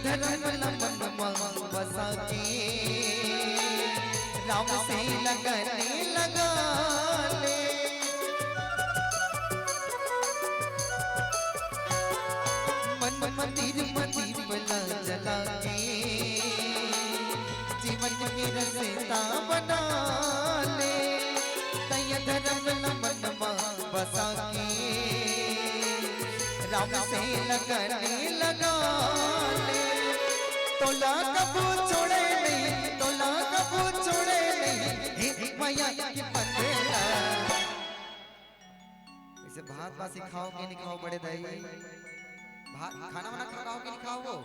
धर्म मन बसा के राम से लगने लगा ले। मन मंदिर बला जला के जीवन के रस्ता बना ले। तय धर्म मन बसा के राम से लगने लगा ले। तोला कबू छोड़े नहीं, तोला कबू छोड़े नहीं, मैया की बंदेला। इसे भात बासी खाओ कि नहीं खाओ बड़े दाई? भात खाना वाना खाओ कि नहीं खाओ? वो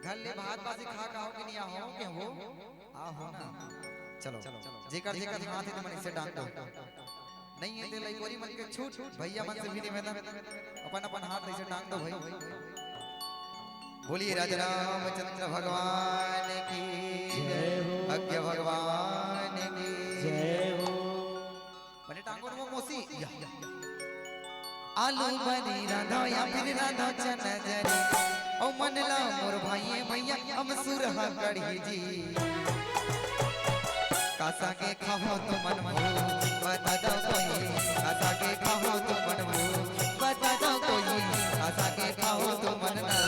घर ले भात बासी खाओ कि नहीं? आओ के हो आओ ना। चलो जेकर जेकर हाथ है मन से डांट दो। नहीं है तेलाई कोरी मन के छूट भैया मन से भी निवेदन अपन अपन हाथ ऐसे डांट दो भाई। बोलिए राजा रामचंद्र भगवान की जय हो, अज्ञ भगवान की जय हो। बने टांगों में मोसी आलू बनी राधा या फिर राधा चनजरी ओ मनला मोर भाई भैया हम सुरहा कढ़ी जी। कासा के खाओ तो मन बता दो कोई, कासा के खाओ तो मन बता दो कोई, कासा के खाओ तो मन ना।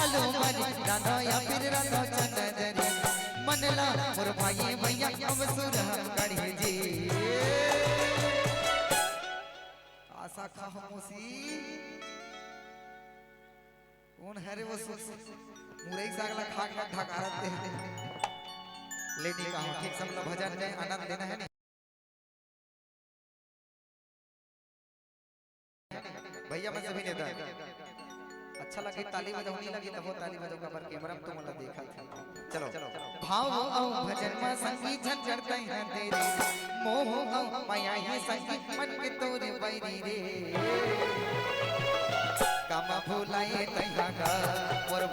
आलू बनी राधा या फिर राधा चंदरी मनला मोर भाई भैया हम सुरहा कढ़ी जी। कासा खाओ मोसी कौन है रे वो मुरई सागला खा खा ढकारते हैं। लेने का ठीक समझ भजन में आनंद लेना है। भैया मैं सभी नेता अच्छा लगे ताली बजाऊनी लगी तब वो ताली बजाऊंगा पर कैमरा में तो मतलब देखा था। चलो भाव औ भजन में संगीत झंझड़ते हैं तेरे मोह औ माया है संगीत मन के तोरे बैरी रे। कामा भुलाए तैया का मोर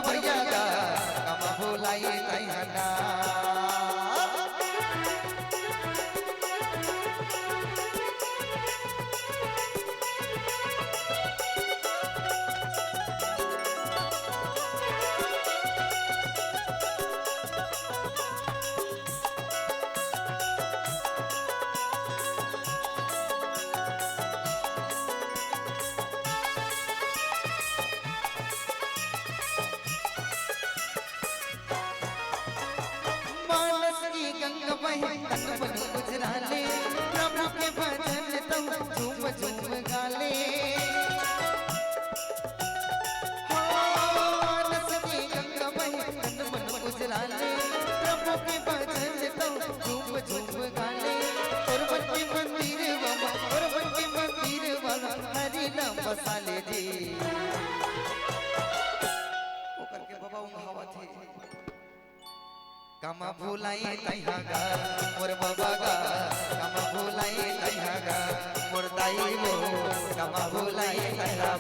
भैया का कामा भुलाए तैया का। तन बन गुजरा ले प्रभु के भजन तुम झूम झूम गा ले। मानस की गंगा बहे तन बन गुजरा ले प्रभु के भजन तुम झूम झूम गा ले। और बन के मंदिर वाला और बन के मंदिर वाला हरि नाम बसा ले जी। वो करके बाबा उंघावा थे कामा भुलाए तैया गा मोर बाबा गा कामा भुलाए तैया गा मोर दाई वो कामा भुलाए तैया